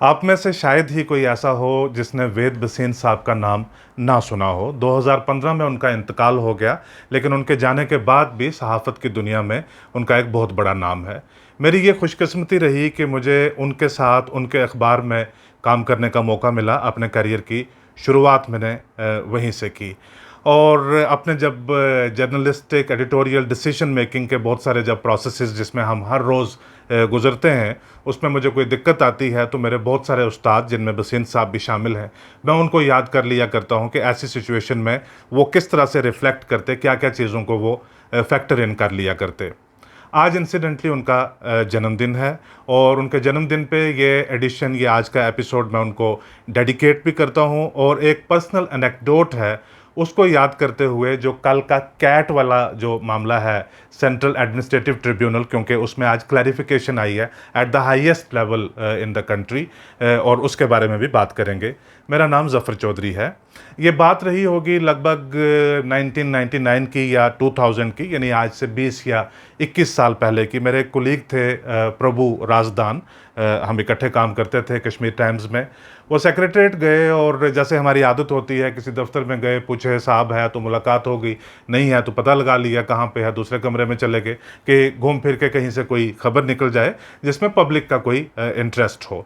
आप में से शायद ही कोई ऐसा हो जिसने वेद भसीन साहब का नाम ना सुना हो। 2015 में उनका इंतकाल हो गया, लेकिन उनके जाने के बाद भी सहाफ़त की दुनिया में उनका एक बहुत बड़ा नाम है। मेरी ये खुशकिस्मती रही कि मुझे उनके साथ उनके अखबार में काम करने का मौका मिला। अपने करियर की शुरुआत मैंने वहीं से की। और अपने जब जर्नलिस्टिक एडिटोरियल डिसीजन मेकिंग के बहुत सारे जब प्रोसेसेस जिसमें हम हर रोज़ गुज़रते हैं, उसमें मुझे कोई दिक्कत आती है तो मेरे बहुत सारे उस्ताद, जिनमें भसीन साहब भी शामिल हैं, मैं उनको याद कर लिया करता हूँ कि ऐसी सिचुएशन में वो किस तरह से रिफ़्लेक्ट करते, क्या क्या चीज़ों को वो फैक्टर इन कर लिया करते। आज इंसिडेंटली उनका जन्मदिन है, और उनके जन्मदिन पे ये एडिशन, ये आज का एपिसोड मैं उनको डेडिकेट भी करता हूँ। और एक पर्सनल एनेक्डोट है, उसको याद करते हुए, जो कल का कैट वाला जो मामला है सेंट्रल एडमिनिस्ट्रेटिव ट्रिब्यूनल, क्योंकि उसमें आज क्लैरिफिकेशन आई है at the highest level in the country, और उसके बारे में भी बात करेंगे। मेरा नाम ज़फ़र चौधरी है। ये बात रही होगी लगभग 1999 की या 2000 की, यानी आज से 20 या 21 साल पहले की। मेरे एक कुलीग थे प्रभु राजदान, हम इकट्ठे काम करते थे कश्मीर टाइम्स में। वो सेक्रेटरीट गए, और जैसे हमारी आदत होती है, किसी दफ्तर में गए, पूछे साहब है तो मुलाकात हो गई, नहीं है तो पता लगा लिया कहाँ पे है, दूसरे कमरे में चले गए कि घूम फिर के कहीं से कोई खबर निकल जाए जिसमें पब्लिक का कोई इंटरेस्ट हो।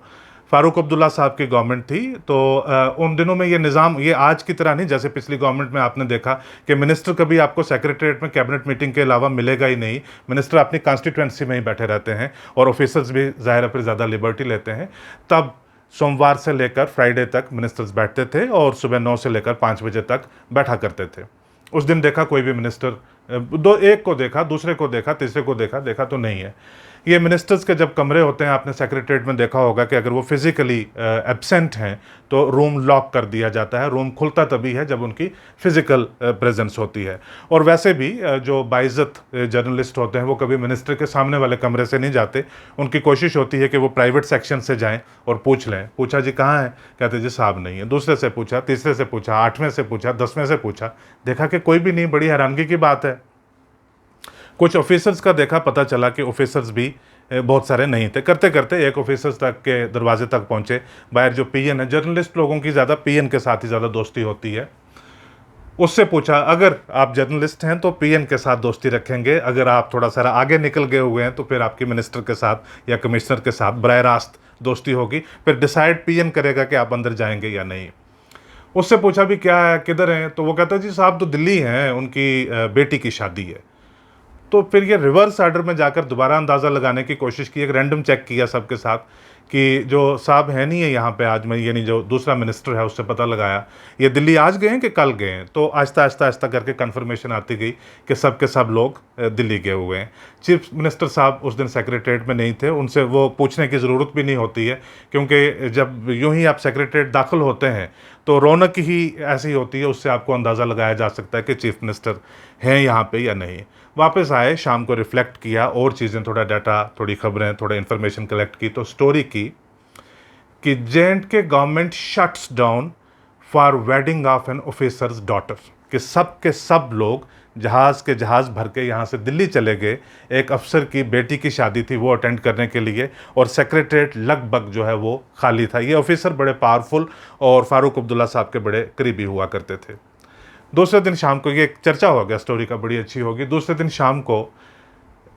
फ़ारूक अब्दुल्ला साहब की गवर्नमेंट थी, तो उन दिनों में ये निज़ाम, ये आज की तरह नहीं, जैसे पिछली गवर्नमेंट में आपने देखा कि मिनिस्टर कभी आपको सेक्रेटरीट में कैबिनेट मीटिंग के अलावा मिलेगा ही नहीं। मिनिस्टर अपनी कॉन्स्टिट्यूंसी में ही बैठे रहते हैं, और ऑफिसर्स भी ज़ाहिर है फिर ज़्यादा लिबर्टी लेते हैं। तब सोमवार से लेकर फ्राइडे तक मिनिस्टर्स बैठते थे, और सुबह 9 से लेकर 5 बजे तक बैठा करते थे। उस दिन देखा कोई भी मिनिस्टर, एक को देखा, दूसरे को देखा, तीसरे को देखा, देखा तो नहीं है। ये मिनिस्टर्स के जब कमरे होते हैं, आपने सेक्रेटरीट में देखा होगा कि अगर वो फिज़िकली एब्सेंट हैं तो रूम लॉक कर दिया जाता है। रूम खुलता तभी है जब उनकी फ़िज़िकल प्रेजेंस होती है। और वैसे भी जो बाइज़्ज़त जर्नलिस्ट होते हैं, वो कभी मिनिस्टर के सामने वाले कमरे से नहीं जाते। उनकी कोशिश होती है कि वो प्राइवेट सेक्शन से जाएँ और पूछ लें, पूछा जी कहाँ है, कहते जी साहब नहीं है। दूसरे से पूछा, तीसरे से पूछा, 8वें से पूछा, 10वें से पूछा, देखा कि कोई भी नहीं। बड़ी हैरानगी की बात है। कुछ ऑफिसर्स का देखा, पता चला कि ऑफिसर्स भी बहुत सारे नहीं थे। करते करते एक ऑफिसर्स तक के दरवाजे तक पहुंचे। बाहर जो पीएन है, जर्नलिस्ट लोगों की ज़्यादा पीएन के साथ ही ज़्यादा दोस्ती होती है, उससे पूछा अगर आप जर्नलिस्ट हैं तो पीएन के साथ दोस्ती रखेंगे, अगर आप थोड़ा सा आगे निकल गए हुए हैं तो फिर आपकी मिनिस्टर के साथ या कमिश्नर के साथ बराह रास्त दोस्ती होगी। फिर डिसाइड पीएन करेगा कि आप अंदर जाएंगे या नहीं। उससे पूछा भी क्या है, किधर हैं, तो वो कहता है जी साहब तो दिल्ली हैं, उनकी बेटी की शादी है। तो फिर ये रिवर्स आर्डर में जाकर दोबारा अंदाज़ा लगाने की कोशिश की, एक रैंडम चेक किया सबके साथ कि जो साहब है नहीं है यहाँ पे आज, में यानी जो दूसरा मिनिस्टर है, उससे पता लगाया ये दिल्ली आज गए हैं कि कल गए हैं। तो आहिस्ता आहिस्ता आहिस्ता करके कन्फर्मेशन आती गई कि सब के सब लोग दिल्ली गए हुए हैं। चीफ मिनिस्टर साहब उस दिन सेक्रेटरीट में नहीं थे, उनसे वो पूछने की ज़रूरत भी नहीं होती है, क्योंकि जब यूं ही आप सेक्रेटरीट दाखिल होते हैं तो रौनक ही ऐसी होती है, उससे आपको अंदाज़ा लगाया जा सकता है कि चीफ मिनिस्टर हैं यहाँ पे या नहीं। वापस आए, शाम को रिफ़्लेक्ट किया, और चीज़ें, थोड़ा डाटा, थोड़ी खबरें, थोड़ा इन्फॉर्मेशन कलेक्ट की, तो स्टोरी की कि J&K government shuts down for wedding of an officer's daughter, कि सब के सब लोग जहाज़ के जहाज़ भर के यहाँ से दिल्ली चले गए। एक अफसर की बेटी की शादी थी, वो अटेंड करने के लिए, और सेक्रेटरीट लगभग जो है वो खाली था। ये ऑफिसर बड़े पावरफुल और फ़ारूक अब्दुल्ला साहब के बड़े करीबी हुआ करते थे। दूसरे दिन शाम को, ये एक चर्चा हो गया, स्टोरी का बड़ी अच्छी होगी। दूसरे दिन शाम को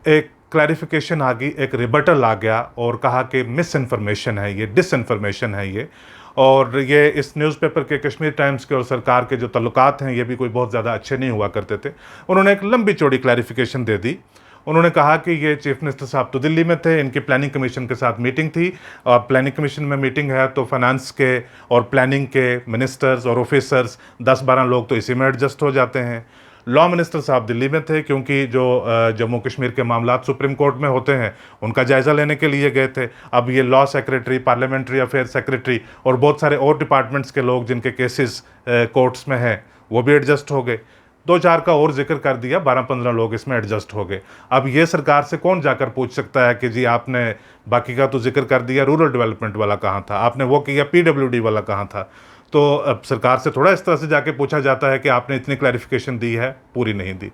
एक क्लैरिफिकेशन आ गई, एक रिबटल आ गया, और कहा कि मिस इन्फॉर्मेशन है ये, डिसइन्फॉर्मेशन है ये। और ये इस न्यूज़पेपर के, कश्मीर टाइम्स के और सरकार के जो ताल्लुकात हैं, ये भी कोई बहुत ज़्यादा अच्छे नहीं हुआ करते थे। उन्होंने एक लंबी चौड़ी क्लैरिफिकेशन दे दी। उन्होंने कहा कि ये चीफ मिनिस्टर साहब तो दिल्ली में थे, इनकी प्लानिंग कमीशन के साथ मीटिंग थी, और प्लानिंग कमीशन में मीटिंग है तो फाइनेंस के और प्लानिंग के मिनिस्टर्स और ऑफिसर्स 10-12 लोग तो इसी में एडजस्ट हो जाते हैं। लॉ मिनिस्टर साहब दिल्ली में थे, क्योंकि जो जम्मू कश्मीर के मामला सुप्रीम कोर्ट में होते हैं, उनका जायज़ा लेने के लिए गए थे। अब ये law secretary, parliamentary affair secretary और बहुत सारे और डिपार्टमेंट्स के लोग जिनके केसेस कोर्ट्स में हैं, वो भी एडजस्ट हो गए। 2-4 का और जिक्र कर दिया, 12-15 लोग इसमें एडजस्ट हो गए। अब ये सरकार से कौन जाकर पूछ सकता है कि जी आपने बाकी का तो जिक्र कर दिया, रूरल डेवलपमेंट वाला कहाँ था, आपने वो किया, पीडब्ल्यूडी वाला कहाँ था। तो अब सरकार से थोड़ा इस तरह से जाके पूछा जाता है कि आपने इतनी क्लैरिफिकेशन दी है, पूरी नहीं दी।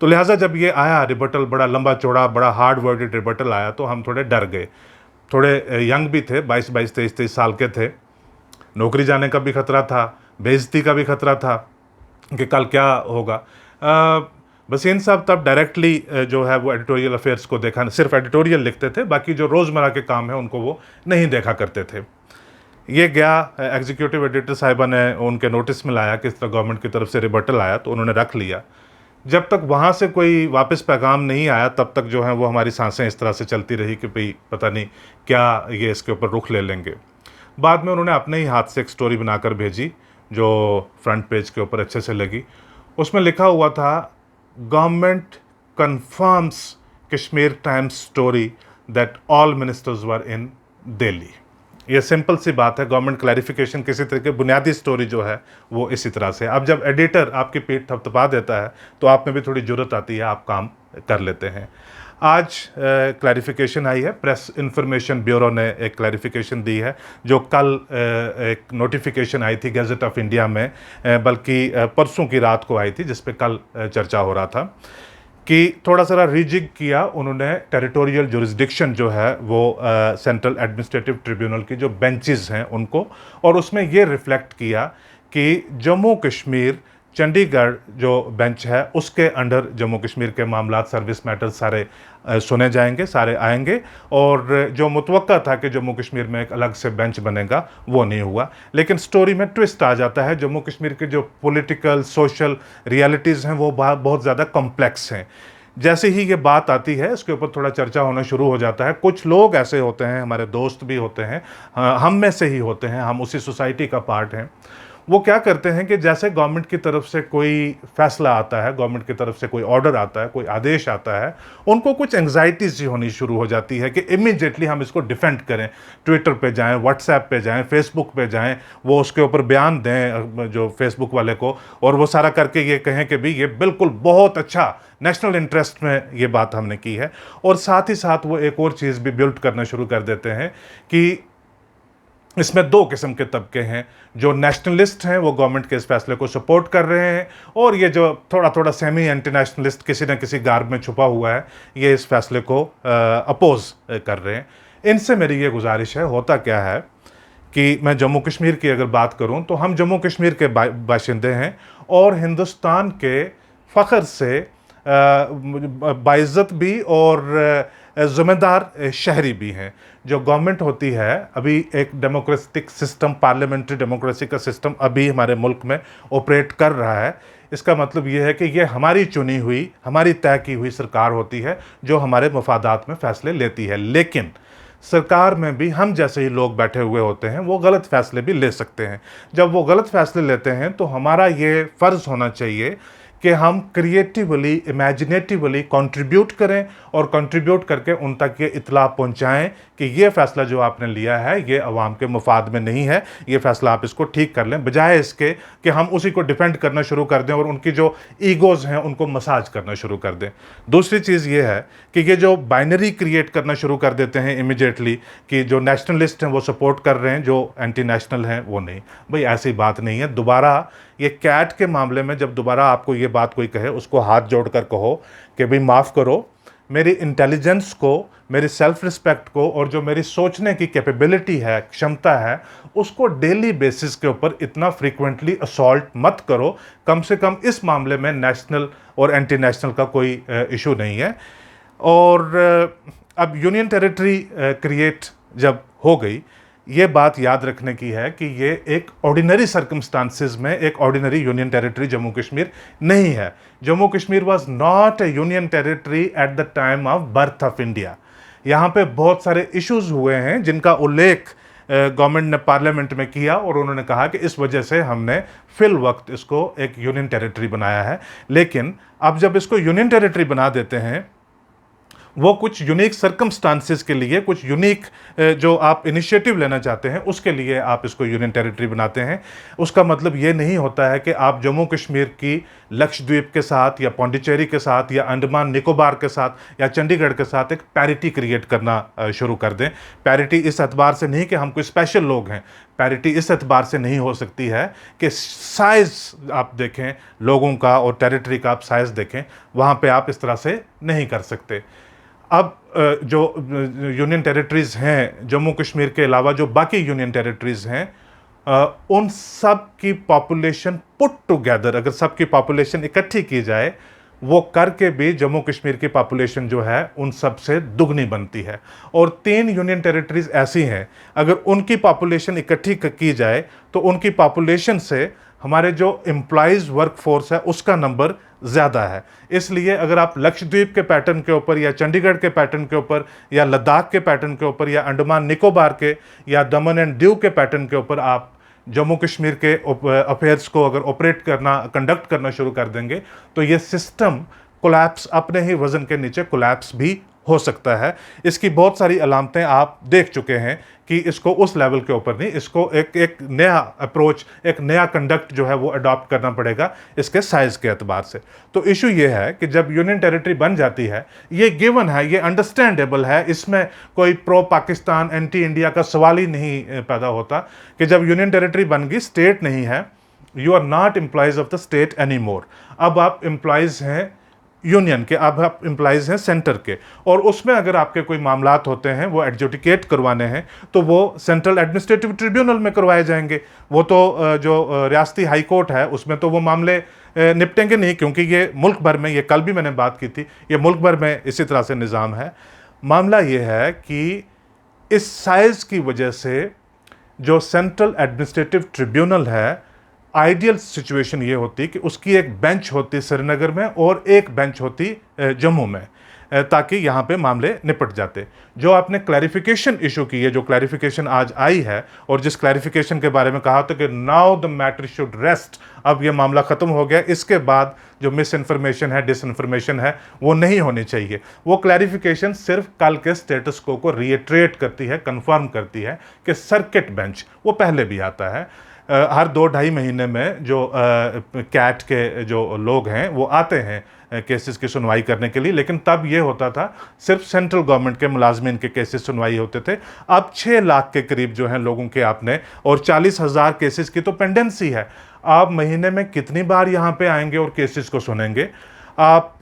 तो लिहाजा जब ये आया रिबटल, बड़ा लंबा चौड़ा, बड़ा हार्ड वर्डेड रिबटल आया, तो हम थोड़े डर गए, थोड़े यंग भी थे, 22-22, 23-23 साल के थे। नौकरी जाने का भी खतरा था, बेइज्जती का भी खतरा था कि कल क्या होगा। भसीन साहब तब डायरेक्टली जो है वो एडिटोरियल अफेयर्स को देखा, सिर्फ एडिटोरियल लिखते थे, बाकी जो रोज़मर्रा के काम है उनको वो नहीं देखा करते थे। ये गया, एग्जीक्यूटिव एडिटर साहिबा ने उनके नोटिस में लाया कि इस तरह गवर्नमेंट की तरफ से रिबर्टल आया, तो उन्होंने रख लिया। जब तक वहाँ से कोई वापस पैगाम नहीं आया तब तक जो है वो हमारी सांसें इस तरह से चलती रही कि भाई पता नहीं क्या ये इसके ऊपर रुख ले लेंगे। बाद में उन्होंने अपने ही हाथ से एक स्टोरी बनाकर भेजी जो फ्रंट पेज के ऊपर अच्छे से लगी। उसमें लिखा हुआ था, government confirms Kashmir times story that all ministers were in Delhi. ये सिंपल सी बात है, गवर्नमेंट क्लैरिफिकेशन किसी तरह की बुनियादी स्टोरी जो है वो इसी तरह से। अब जब एडिटर आपकी पीठ थपथपा देता है तो आप में भी थोड़ी जुर्रत आती है, आप काम कर लेते हैं। आज क्लैरिफिकेशन आई है, प्रेस इंफॉर्मेशन ब्यूरो ने एक क्लैरिफिकेशन दी है, जो कल एक नोटिफिकेशन आई थी गैजेट ऑफ इंडिया में, बल्कि परसों की रात को आई थी, जिस पे कल चर्चा हो रहा था कि थोड़ा सा रिजिग किया उन्होंने टेरिटोरियल जुरिस्डिक्शन जो है वो सेंट्रल एडमिनिस्ट्रेटिव ट्रिब्यूनल की जो बेंचेस हैं उनको, और उसमें ये रिफ्लेक्ट किया कि जम्मू कश्मीर चंडीगढ़ जो बेंच है उसके अंडर जम्मू कश्मीर के मामलात, सर्विस मैटर्स सारे सुने जाएंगे, सारे आएंगे। और जो मुतवक्का था कि जम्मू कश्मीर में एक अलग से बेंच बनेगा वो नहीं हुआ। लेकिन स्टोरी में ट्विस्ट आ जाता है, जम्मू कश्मीर के जो पॉलिटिकल सोशल रियलिटीज़ हैं वो बहुत ज़्यादा कॉम्प्लेक्स हैं। जैसे ही ये बात आती है इसके ऊपर थोड़ा चर्चा होना शुरू हो जाता है। कुछ लोग ऐसे होते हैं, हमारे दोस्त भी होते हैं, हम में से ही होते हैं, हम उसी सोसाइटी का पार्ट हैं। वो क्या करते हैं कि जैसे गवर्नमेंट की तरफ से कोई फैसला आता है, गवर्नमेंट की तरफ से कोई ऑर्डर आता है, कोई आदेश आता है, उनको कुछ एंग्जाइटी सी होनी शुरू हो जाती है कि इमीडिएटली हम इसको डिफेंड करें। ट्विटर पे जाएं, व्हाट्सएप पे जाएं, फेसबुक पे जाएं, वो उसके ऊपर बयान दें जो फेसबुक वाले को, और वो सारा करके ये कहें कि भाई ये बिल्कुल बहुत अच्छा नेशनल इंटरेस्ट में ये बात हमने की है। और साथ ही साथ वो एक और चीज़ भी बिल्ड करना शुरू कर देते हैं कि इसमें दो किस्म के तबके हैं, जो नेशनलिस्ट हैं वो गवर्नमेंट के इस फैसले को सपोर्ट कर रहे हैं, और ये जो थोड़ा थोड़ा सेमी एंटी नेशनलिस्ट किसी न किसी गार्ब में छुपा हुआ है ये इस फैसले को अपोज कर रहे हैं। इनसे मेरी ये गुजारिश है, होता क्या है कि मैं जम्मू कश्मीर की अगर बात करूं तो हम जम्मू कश्मीर के बाशिंदे हैं और हिंदुस्तान के फ़ख्र से बाइज़्ज़त भी और ज़िम्मेदार शहरी भी हैं। जो गवर्नमेंट होती है, अभी एक डेमोक्रेटिक सिस्टम, पार्लियामेंट्री डेमोक्रेसी का सिस्टम अभी हमारे मुल्क में ऑपरेट कर रहा है। इसका मतलब ये है कि ये हमारी चुनी हुई, हमारी तय की हुई सरकार होती है जो हमारे मफादात में फ़ैसले लेती है। लेकिन सरकार में भी हम जैसे ही लोग बैठे हुए होते हैं, वो गलत फ़ैसले भी ले सकते हैं। जब वो गलत फ़ैसले लेते हैं तो हमारा ये फ़र्ज़ होना चाहिए कि हम क्रिएटिवली, इमेजिनेटिवली कंट्रीब्यूट करें और कंट्रीब्यूट करके उन तक ये इत्तला पहुंचाएं कि ये फ़ैसला जो आपने लिया है ये अवाम के मुफाद में नहीं है, ये फ़ैसला आप इसको ठीक कर लें, बजाय इसके कि हम उसी को डिफेंड करना शुरू कर दें और उनकी जो ईगोज़ हैं उनको मसाज करना शुरू कर दें। दूसरी चीज़ ये है कि ये जो बाइनरी क्रिएट करना शुरू कर देते हैं इमीडिएटली कि जो नेशनलिस्ट हैं वो सपोर्ट कर रहे हैं, जो एंटी नेशनल हैं वो नहीं। भाई ऐसी बात नहीं है। दोबारा ये कैट के मामले में जब दोबारा आपको ये बात कोई कहे, उसको हाथ जोड़कर कहो कि भाई माफ़ करो, मेरी इंटेलिजेंस को, मेरी सेल्फ रिस्पेक्ट को और जो मेरी सोचने की कैपेबिलिटी है, क्षमता है, उसको डेली बेसिस के ऊपर इतना फ्रीक्वेंटली असॉल्ट मत करो। कम से कम इस मामले में नेशनल और एंटी नेशनल का कोई इशू नहीं है। और अब यूनियन टेरिटरी क्रिएट जब हो गई, ये बात याद रखने की है कि ये एक ऑर्डिनरी सर्कमस्टांसिस में एक ordinary union territory Jammu Kashmir नहीं है। Jammu Kashmir was not A union territory at the time of birth of India. यहाँ पे बहुत सारे इश्यूज हुए हैं जिनका उल्लेख गवर्नमेंट ने पार्लियामेंट में किया और उन्होंने कहा कि इस वजह से हमने फिल वक्त इसको एक यूनियन टेरिटरी बनाया है। लेकिन अब जब इसको यूनियन टेरिटरी बना देते हैं, वो कुछ यूनिक सर्कमस्टांसिस के लिए, कुछ यूनिक जो आप इनिशिएटिव लेना चाहते हैं उसके लिए आप इसको यूनियन टेरिटरी बनाते हैं। उसका मतलब ये नहीं होता है कि आप जम्मू कश्मीर की लक्षद्वीप के साथ या पौंडीचेरी के साथ या अंडमान निकोबार के साथ या चंडीगढ़ के साथ एक पैरिटी क्रिएट करना शुरू कर दें। पैरिटी इस एतबार से नहीं कि हम कोई स्पेशल लोग हैं, पैरिटी इस एतबार से नहीं हो सकती है कि साइज़ आप देखें लोगों का और टेरिटरी का आप साइज़ देखें, वहाँ पे आप इस तरह से नहीं कर सकते। अब जो यूनियन टेरिटरीज़ हैं जम्मू कश्मीर के अलावा, जो बाकी यूनियन टेरिटरीज़ हैं, उन सब की पॉपुलेशन पुट टुगेदर, अगर सब की पॉपुलेशन इकट्ठी की जाए, वो करके भी जम्मू कश्मीर की पॉपुलेशन जो है उन सब से दुगनी बनती है। और 3 यूनियन टेरिटरीज ऐसी हैं, अगर उनकी पॉपुलेशन इकट्ठी की जाए तो उनकी पॉपुलेशन से हमारे जो एम्प्लॉयज़ वर्क फोर्स है उसका नंबर ज़्यादा है। इसलिए अगर आप लक्षद्वीप के पैटर्न के ऊपर, या चंडीगढ़ के पैटर्न के ऊपर, या लद्दाख के पैटर्न के ऊपर, या अंडमान निकोबार के, या दमन एंड दीव के पैटर्न के ऊपर आप जम्मू कश्मीर के अफेयर्स को अगर ऑपरेट करना, कंडक्ट करना शुरू कर देंगे, तो ये सिस्टम कोलैप्स, अपने ही वजन के नीचे कोलैप्स भी हो सकता है। इसकी बहुत सारी अलामतें आप देख चुके हैं कि इसको उस लेवल के ऊपर नहीं, इसको एक नया अप्रोच, एक नया कंडक्ट जो है वो अडॉप्ट करना पड़ेगा इसके साइज़ के एतबार से। तो इशू ये है कि जब यूनियन टेरिटरी बन जाती है, ये गिवन है, ये अंडरस्टैंडेबल है, इसमें कोई प्रो पाकिस्तान, एंटी इंडिया का सवाल ही नहीं पैदा होता कि जब यूनियन टेरिटरी बन गई, स्टेट नहीं है, you are not employees of the state any more, अब आप एम्प्लॉयज़ हैं यूनियन के, अब आप एम्प्लॉयज़ हैं सेंटर के। और उसमें अगर आपके कोई मामलात होते हैं वो एडजुडिकेट करवाने हैं, तो वो सेंट्रल एडमिनिस्ट्रेटिव ट्रिब्यूनल में करवाए जाएंगे। वो तो जो रियासती हाई कोर्ट है उसमें तो वो मामले निपटेंगे नहीं, क्योंकि ये मुल्क भर में, ये कल भी मैंने बात की थी, ये मुल्क भर में इसी तरह से निज़ाम है। मामला ये है कि इस साइज़ की वजह से जो सेंट्रल एडमिनिस्ट्रेटिव ट्रिब्यूनल है, आइडियल सिचुएशन ये होती कि उसकी एक बेंच होती श्रीनगर में और एक बेंच होती जम्मू में, ताकि यहाँ पे मामले निपट जाते। जो आपने क्लैरिफिकेशन इशू की है, जो क्लैरिफिकेशन आज आई है, और जिस क्लैरिफिकेशन के बारे में कहा था कि now the matter should rest, अब ये मामला ख़त्म हो गया, इसके बाद जो मिस इन्फॉर्मेशन है, डिसइन्फॉर्मेशन है, वो नहीं होनी चाहिए। वो क्लैरिफिकेशन सिर्फ कल के स्टेटस को रीइटरेट करती है, कंफर्म करती है कि सर्किट बेंच, वो पहले भी आता है, हर 2-2.5 महीने में जो कैट के जो लोग हैं वो आते हैं केसेस की सुनवाई करने के लिए। लेकिन तब ये होता था सिर्फ सेंट्रल गवर्नमेंट के मुलाजमीन के केसेस सुनवाई होते थे। अब 6 लाख के करीब जो हैं लोगों के आपने, और 40,000 केसेस की तो पेंडेंसी है। आप महीने में कितनी बार यहाँ पे आएंगे और केसेस को सुनेंगे? आप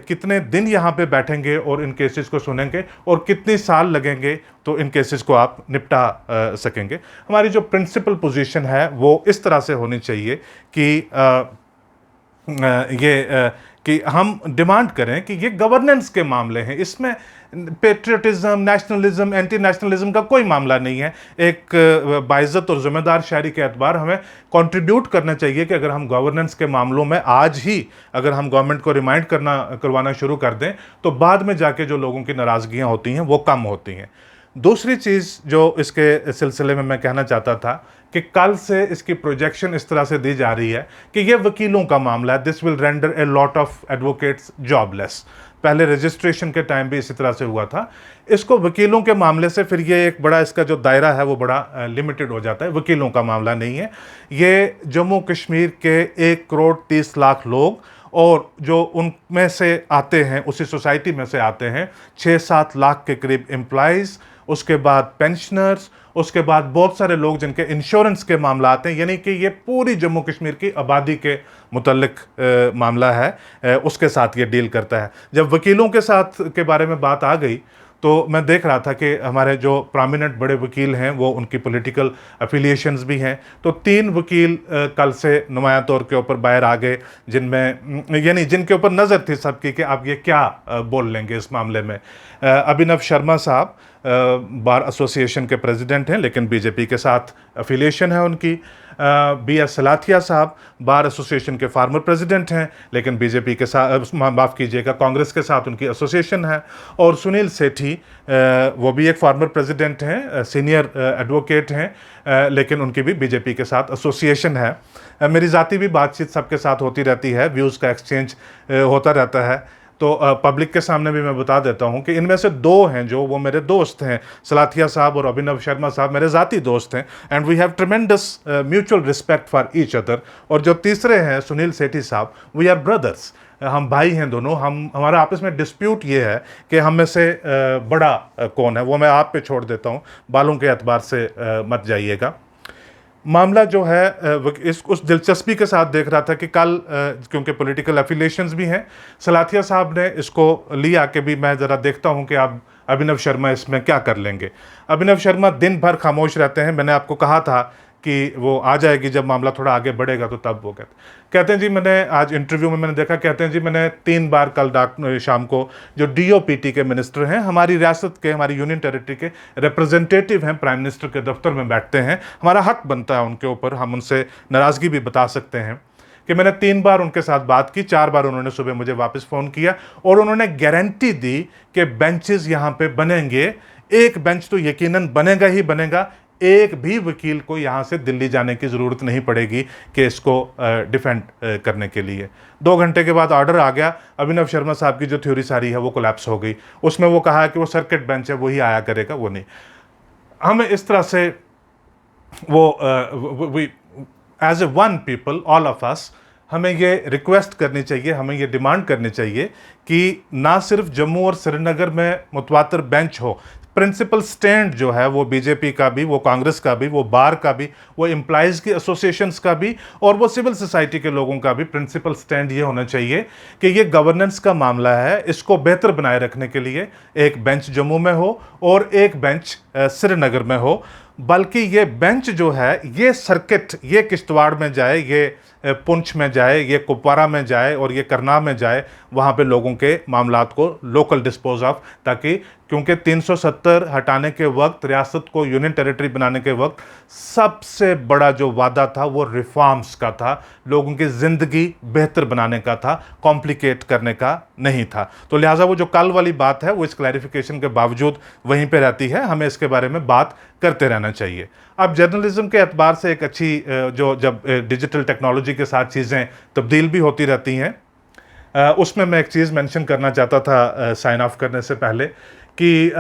कितने दिन यहाँ पे बैठेंगे और इन केसेस को सुनेंगे, और कितने साल लगेंगे तो इन केसेस को आप निपटा सकेंगे? हमारी जो प्रिंसिपल पोजीशन है वो इस तरह से होनी चाहिए कि कि हम डिमांड करें कि ये गवर्नेंस के मामले हैं, इसमें पेट्रियटिज्म, नेशनलिज्म, एंटी नेशनलिज्म का कोई मामला नहीं है। एक बाइज़्ज़त और ज़िम्मेदार शहरी के एतबार हमें कंट्रीब्यूट करना चाहिए कि अगर हम गवर्नेंस के मामलों में आज ही अगर हम गवर्नमेंट को रिमाइंड करवाना शुरू कर दें, तो बाद में जाके जो लोगों की नाराज़गियाँ होती हैं वो कम होती हैं। दूसरी चीज़ जो इसके सिलसिले में मैं कहना चाहता था कि कल से इसकी प्रोजेक्शन इस तरह से दी जा रही है कि ये वकीलों का मामला है, this will render a lot of advocates jobless. पहले रजिस्ट्रेशन के टाइम भी इसी तरह से हुआ था। इसको वकीलों के मामले से फिर ये एक बड़ा, इसका जो दायरा है वो बड़ा लिमिटेड हो जाता है। वकीलों का मामला नहीं है ये, जम्मू कश्मीर के 1 करोड़ 30 लाख लोग, और जो उनमें से आते हैं, उसी सोसाइटी में से आते हैं 6-7 लाख के करीब एम्प्लॉयज़, उसके बाद पेंशनर्स, उसके बाद बहुत सारे लोग जिनके इंश्योरेंस के मामला आते हैं। यानी कि ये पूरी जम्मू कश्मीर की आबादी के मुतल्लिक मामला है, उसके साथ ये डील करता है। जब वकीलों के साथ के बारे में बात आ गई तो मैं देख रहा था कि हमारे जो प्रोमिनेंट बड़े वकील हैं वो, उनकी पॉलिटिकल एफिलिएशंस भी हैं। तो 3 वकील कल से नुमाया तौर के ऊपर बाहर आ गए, जिनमें यानी जिनके ऊपर नज़र थी सबकी कि आप ये क्या बोल लेंगे इस मामले में। अभिनव शर्मा साहब बार एसोसिएशन के प्रेसिडेंट हैं, लेकिन बीजेपी के साथ एफिलिएशन है उनकी। BS सलाथिया साहब बार एसोसिएशन के फार्मर प्रेसिडेंट हैं, लेकिन बीजेपी के साथ, माफ़ कीजिएगा, कांग्रेस के साथ उनकी एसोसिएशन है। और सुनील सेठी वो भी एक फार्मर प्रेसिडेंट हैं, सीनियर एडवोकेट हैं, लेकिन उनकी भी बीजेपी के साथ एसोसिएशन है। मेरी ज़ाती भी बातचीत सबके साथ होती रहती है, व्यूज़ का एक्सचेंज होता रहता है। तो पब्लिक के सामने भी मैं बता देता हूं कि इनमें से 2 हैं जो वो मेरे दोस्त हैं, सलाथिया साहब और अभिनव शर्मा साहब मेरे ज़ाती दोस्त हैं, and we have tremendous mutual respect for each other. और जो तीसरे हैं सुनील सेठी साहब, वी आर ब्रदर्स, हम भाई हैं दोनों। हमारा आपस में डिस्प्यूट ये है कि हम में से बड़ा कौन है, वो मैं आप पे छोड़ देता हूँ, बालों के एतबार से मत जाइएगा। मामला जो है इस उस दिलचस्पी के साथ देख रहा था कि कल क्योंकि पॉलिटिकल एफिलिएशंस भी हैं, सलाथिया साहब ने इसको लिया कि भी मैं ज़रा देखता हूं कि आप अभिनव शर्मा इसमें क्या कर लेंगे। अभिनव शर्मा दिन भर खामोश रहते हैं। मैंने आपको कहा था कि वो आ जाएगी जब मामला थोड़ा आगे बढ़ेगा, तो तब वो कहते हैं जी मैंने आज इंटरव्यू में मैंने देखा, कहते हैं जी मैंने 3 बार कल शाम को जो डीओपीटी के मिनिस्टर हैं, हमारी रियासत के, हमारी यूनियन टेरिटरी के रिप्रेजेंटेटिव हैं, प्राइम मिनिस्टर के दफ्तर में बैठते हैं, हमारा हक बनता है उनके ऊपर, हम उनसे नाराज़गी भी बता सकते हैं, कि मैंने 3 बार उनके साथ बात की, 4 बार उन्होंने सुबह मुझे वापस फ़ोन किया और उन्होंने गारंटी दी कि बेंचेस यहाँ पे बनेंगे। एक बेंच तो यकीनन बनेगा ही बनेगा, एक भी वकील को यहाँ से दिल्ली जाने की ज़रूरत नहीं पड़ेगी कि इसको डिफेंड करने के लिए। 2 घंटे के बाद ऑर्डर आ गया। अभिनव शर्मा साहब की जो थ्योरी सारी है वो कोलैप्स हो गई। उसमें वो कहा कि वो सर्किट बेंच है, वही आया करेगा, वो नहीं। हमें इस तरह से वो as a one people, all of us, हमें ये रिक्वेस्ट करनी चाहिए, हमें ये डिमांड करनी चाहिए कि ना सिर्फ जम्मू और श्रीनगर में मुतवातर बेंच हो, प्रिंसिपल स्टैंड जो है वो बीजेपी का भी, वो कांग्रेस का भी, वो बार का भी, वो एम्प्लॉयज़ की एसोसिएशंस का भी और वो सिविल सोसाइटी के लोगों का भी प्रिंसिपल स्टैंड ये होना चाहिए कि ये गवर्नेंस का मामला है, इसको बेहतर बनाए रखने के लिए एक बेंच जम्मू में हो और एक बेंच श्रीनगर में हो। बल्कि ये बेंच जो है, ये सर्किट, ये किश्तवाड़ में जाए, ये पुंछ में जाए, ये कुपवारा में जाए और ये करनाल में जाए, वहाँ पे लोगों के मामलात को लोकल डिस्पोज ऑफ, ताकि क्योंकि 370 हटाने के वक्त, रियासत को यूनियन टेरिटरी बनाने के वक्त सबसे बड़ा जो वादा था वो रिफॉर्म्स का था, लोगों की ज़िंदगी बेहतर बनाने का था, कॉम्प्लिकेट करने का नहीं था। तो लिहाजा वो जो कल वाली बात है वो इस क्लैरिफिकेशन के बावजूद वहीं पे रहती है, हमें इसके बारे में बात करते रहना चाहिए। अब जर्नलिज्म के एतबार से एक अच्छी जो जब डिजिटल टेक्नोलॉजी के साथ चीज़ें तब्दील भी होती रहती हैं, उसमें मैं एक चीज़ मेंशन करना चाहता था साइन ऑफ करने से पहले कि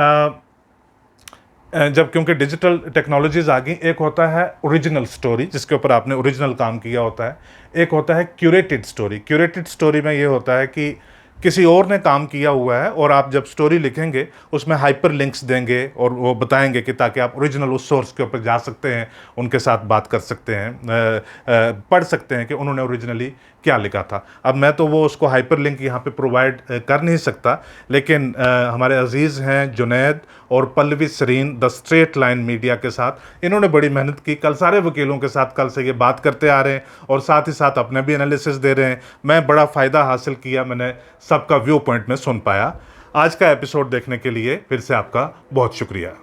जब क्योंकि डिजिटल टेक्नोलॉजीज़ आ गई, एक होता है ओरिजिनल स्टोरी जिसके ऊपर आपने ओरिजिनल काम किया होता है, एक होता है क्यूरेटेड स्टोरी। क्यूरेटेड स्टोरी में ये होता है कि किसी और ने काम किया हुआ है और आप जब स्टोरी लिखेंगे उसमें हाइपर लिंक्स देंगे और वो बताएंगे कि ताकि आप ओरिजिनल उस सोर्स के ऊपर जा सकते हैं, उनके साथ बात कर सकते हैं, पढ़ सकते हैं कि उन्होंने ओरिजिनली क्या लिखा था। अब मैं तो वो उसको हाइपर लिंक यहाँ पे प्रोवाइड कर नहीं सकता, लेकिन हमारे अजीज़ हैं जुनैद और Pallavi Sareen the straight line media के साथ, इन्होंने बड़ी मेहनत की, कल सारे वकीलों के साथ कल से ये बात करते आ रहे हैं और साथ ही साथ अपने भी एनालिसिस दे रहे हैं। मैं बड़ा फ़ायदा हासिल किया, मैंने सबका व्यू पॉइंट में सुन पाया। आज का एपिसोड देखने के लिए फिर से आपका बहुत शुक्रिया।